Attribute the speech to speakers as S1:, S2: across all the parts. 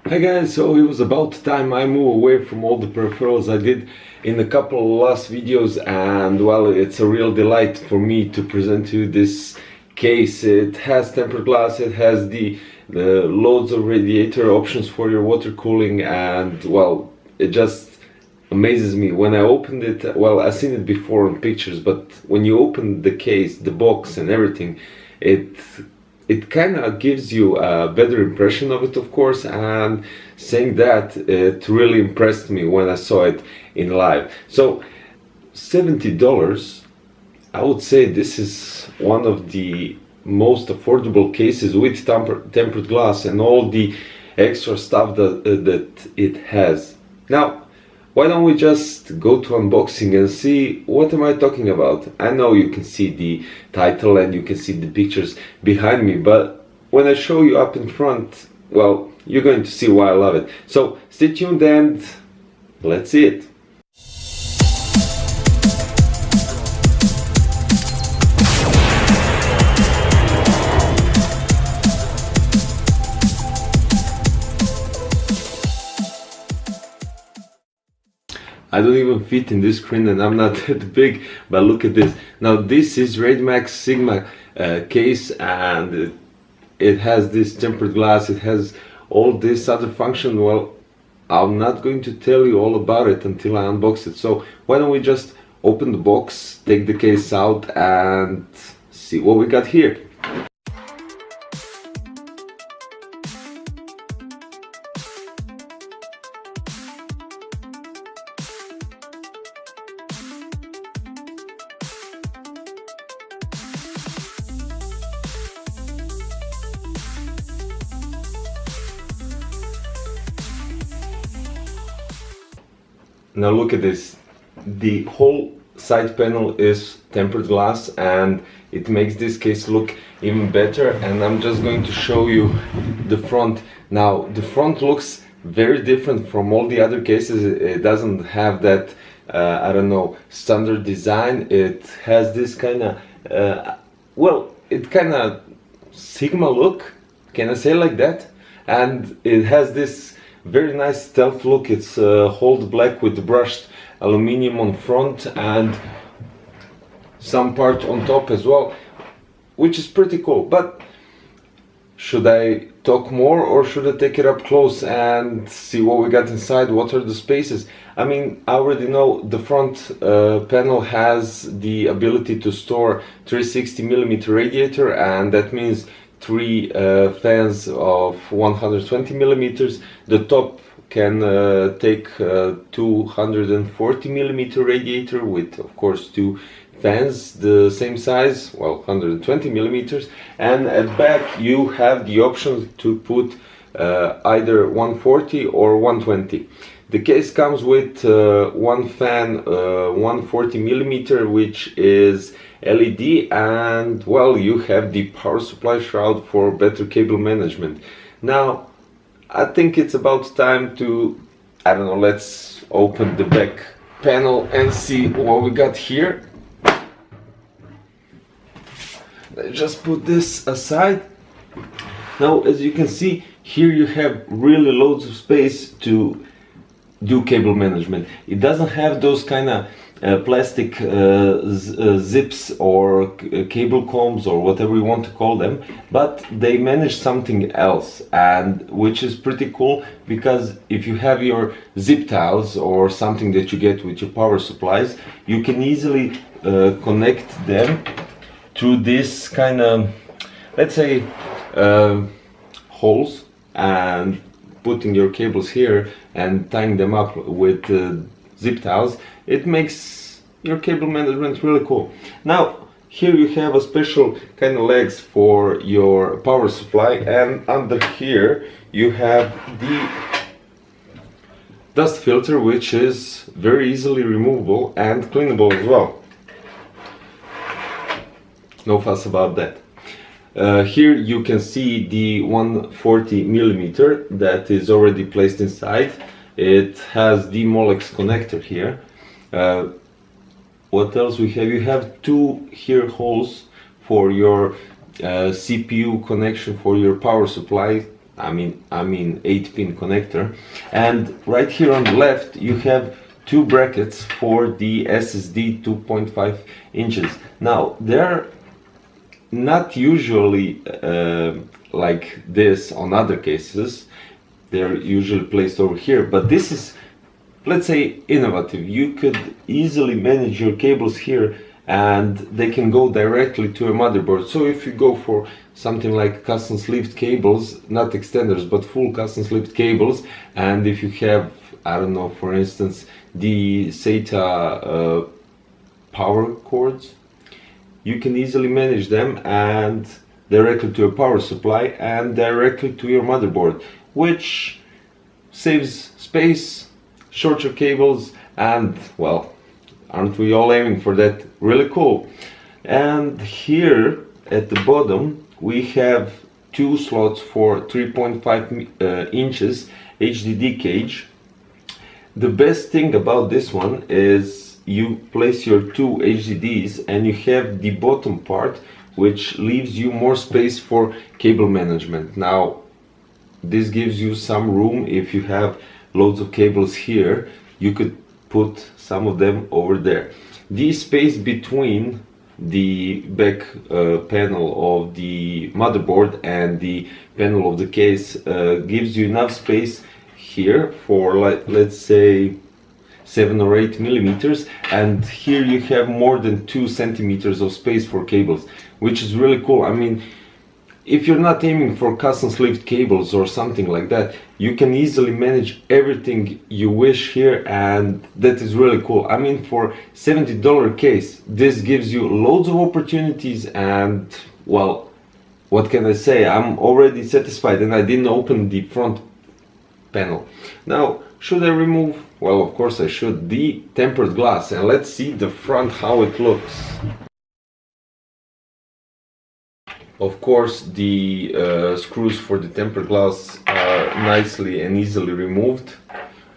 S1: Hi guys, so it was about time I move away from all the peripherals I did in a couple of last videos, and well, it's a real delight for me to present to you this case. It has tempered glass, it has the loads of radiator options for your water cooling, and well, it just amazes me when I opened it. Well, I've seen it before in pictures, but when you open the case, the box and everything, it kind of gives you a better impression of it, of course, and saying that, it really impressed me when I saw it in live. So $70, I would say this is one of the most affordable cases with tempered glass and all the extra stuff that it has. Now, why don't we just go to unboxing and see what am I talking about? I know you can see the title and you can see the pictures behind me, but when I show you up in front, well, you're going to see why I love it. So stay tuned and let's see it. I don't even fit in this screen and I'm not that big, but look at this. Now this is Raidmax Sigma case, and it has this tempered glass, it has all this other function. Well, I'm not going to tell you all about it until I unbox it. So why don't we just open the box, take the case out and see what we got here. Now look at this, the whole side panel is tempered glass and it makes this case look even better, and I'm just going to show you the front. Now the front looks very different from all the other cases. It doesn't have that, I don't know, standard design. It has this kind of, well, it kind of Sigma look, can I say like that? And it has this very nice stealth look. It's hold black with brushed aluminium on front and some part on top as well, which is pretty cool. But should I talk more or should I take it up close and see what we got inside? What are the spaces? I mean, I already know the front panel has the ability to store 360mm radiator, and that means three fans of 120mm. The top can take 240mm radiator with, of course, two fans the same size, well, 120mm. And at back you have the option to put either 140 or 120. The case comes with one fan, 140mm, which is LED, and well, you have the power supply shroud for better cable management. Now I think it's about time to, I don't know, let's open the back panel and see what we got here. Let's just put this aside. Now, as you can see, here you have really loads of space to do cable management. It doesn't have those kind of plastic zips or cable combs or whatever you want to call them, but they manage something else, and which is pretty cool, because if you have your zip ties or something that you get with your power supplies, you can easily connect them through this kind of, let's say, holes, and putting your cables here and tying them up with zip ties. It makes your cable management really cool. Now here you have a special kind of legs for your power supply, and under here you have the dust filter, which is very easily removable and cleanable as well. No fuss about that. Here you can see the 140mm that is already placed inside. It has the Molex connector here. What else we have? You have two here holes for your CPU connection for your power supply. I mean 8-pin connector. And right here on the left you have two brackets for the SSD 2.5 inches. Now they're not usually like this on other cases. They're usually placed over here, but this is, let's say, innovative. You could easily manage your cables here and they can go directly to a motherboard. So if you go for something like custom sleeved cables, not extenders but full custom sleeved cables, and if you have, I don't know, for instance, the SATA power cords, you can easily manage them and directly to a power supply and directly to your motherboard, which saves space, shorter cables, and, well, aren't we all aiming for that? Really cool. And here at the bottom we have two slots for 3.5 inches HDD cage. The best thing about this one is you place your two HDDs and you have the bottom part which leaves you more space for cable management. Now this gives you some room. If you have loads of cables here, you could put some of them over there. The space between the back panel of the motherboard and the panel of the case gives you enough space here for, like, let's say 7 or 8 millimeters, and here you have more than 2 centimeters of space for cables, which is really cool. I mean, if you're not aiming for custom sleeved cables or something like that, you can easily manage everything you wish here, and that is really cool. I mean, for $70 case, this gives you loads of opportunities, and, well, what can I say? I'm already satisfied, and I didn't open the front panel. Now, should I remove? Well, of course I should. The tempered glass, and let's see the front, how it looks. Of course, the screws for the tempered glass are nicely and easily removed.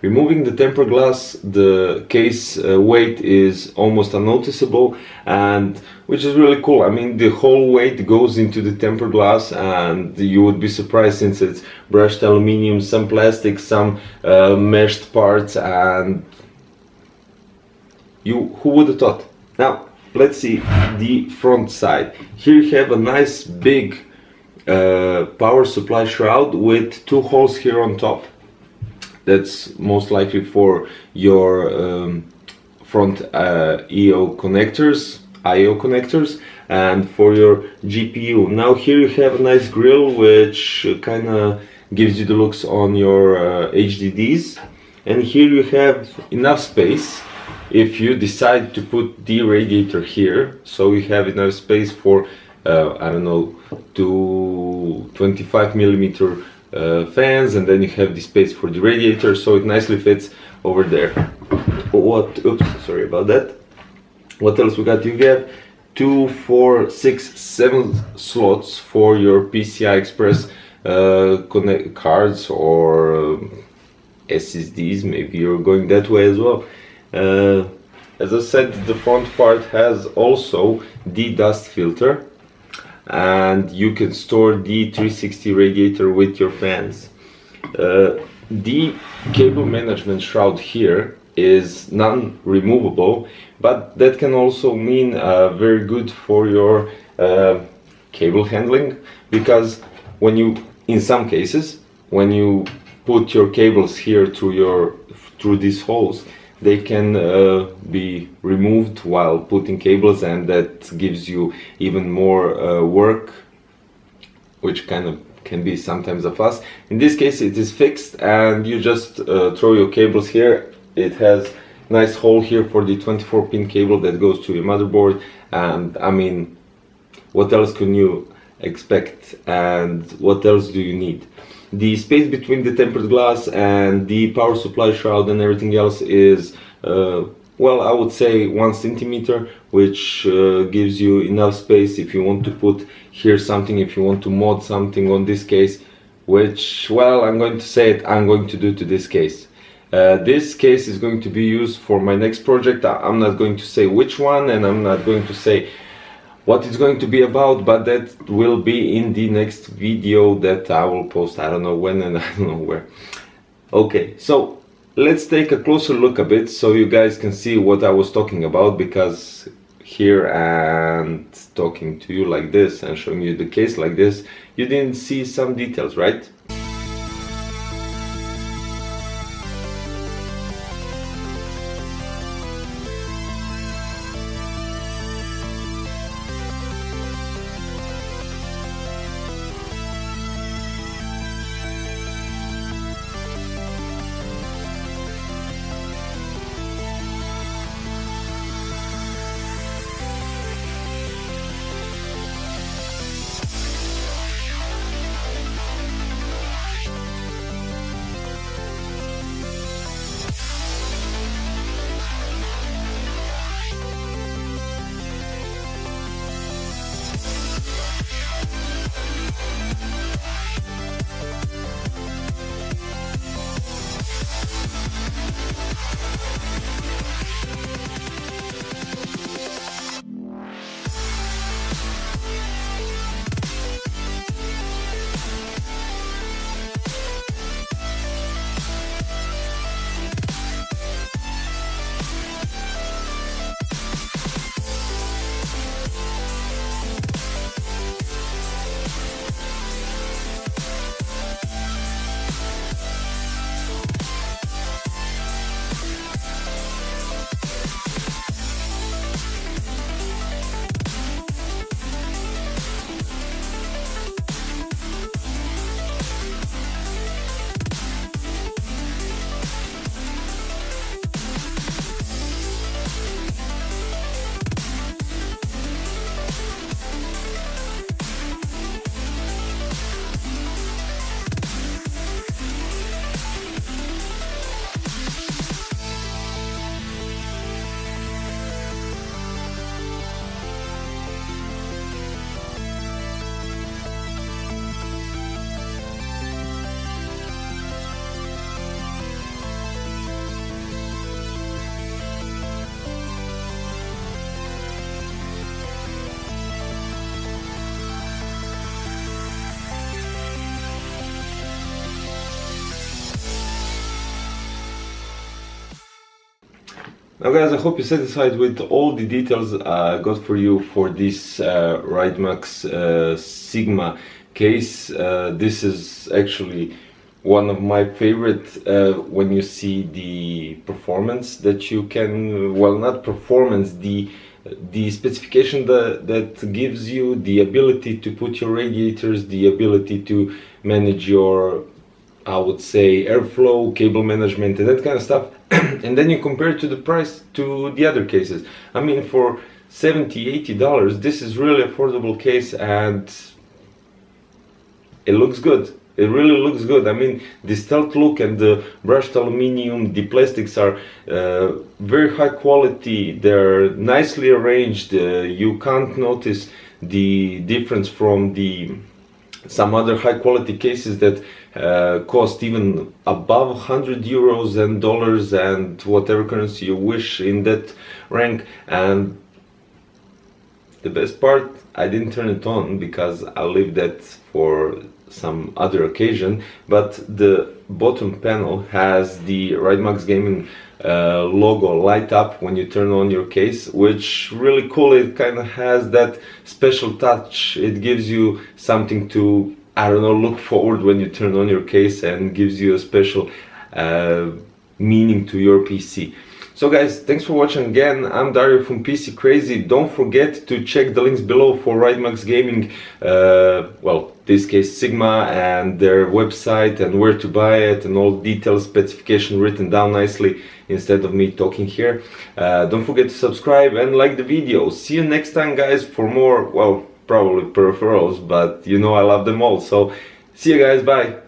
S1: Removing the tempered glass, the case weight is almost unnoticeable, and which is really cool. I mean, the whole weight goes into the tempered glass, and you would be surprised since it's brushed aluminum, some plastic, some meshed parts, and who would have thought? Now, let's see the front side. Here you have a nice big power supply shroud with 2 holes here on top. That's most likely for your front IO connectors, and for your GPU. Now here you have a nice grill which kind of gives you the looks on your HDDs, and here you have enough space if you decide to put the radiator here, so you have enough space for I don't know, 2 25 millimeter fans, and then you have the space for the radiator, so it nicely fits over there. Oops, sorry about that. What else we got? You have 2, 4, 6, 7 slots for your PCI Express connect cards or SSDs. Maybe you're going that way as well. As I said, the front part has also the dust filter, and you can store the 360 radiator with your fans. The cable management shroud here is non-removable, but that can also mean very good for your cable handling, because when you, in some cases, when you put your cables here through these holes, they can be removed while putting cables, and that gives you even more work, which kind of can be sometimes a fuss. In this case it is fixed, and you just throw your cables here. It has nice hole here for the 24-pin cable that goes to your motherboard, and I mean, what else can you expect, and what else do you need? The space between the tempered glass and the power supply shroud and everything else is, well, I would say 1 centimeter, which gives you enough space if you want to put here something, if you want to mod something on this case, which, well, I'm going to say it, I'm going to do to this case. This case is going to be used for my next project. I'm not going to say which one, and I'm not going to say what it's going to be about, but that will be in the next video that I will post. I don't know when and I don't know where. Okay, so let's take a closer look a bit so you guys can see what I was talking about, because here and talking to you like this and showing you the case like this, you didn't see some details, right? Now guys, I hope you're satisfied with all the details I got for you for this Raidmax Sigma case. This is actually one of my favorite when you see the performance that you can, well, not performance, the specification that gives you the ability to put your radiators, the ability to manage your, I would say, airflow, cable management and that kind of stuff. And then you compare it to the price to the other cases. I mean, for $70–80, this is really affordable case, and it looks good. It really looks good. I mean, the stealth look and the brushed aluminum, the plastics are very high quality. They're nicely arranged. You can't notice the difference from some other high quality cases that cost even above 100 euros and dollars and whatever currency you wish in that rank. And the best part, I didn't turn it on because I leave that for some other occasion, but the bottom panel has the Raidmax Gaming logo light up when you turn on your case, which really cool. It kind of has that special touch. It gives you something to, I don't know, look forward when you turn on your case, and gives you a special meaning to your PC. So guys, thanks for watching again. I'm Dario from PC Crazy. Don't forget to check the links below for Raidmax Gaming, well, this case Sigma, and their website and where to buy it, and all details, specification written down nicely instead of me talking here. Don't forget to subscribe and like the video. See you next time guys for more, well, probably peripherals, but you know I love them all. So see you guys, bye.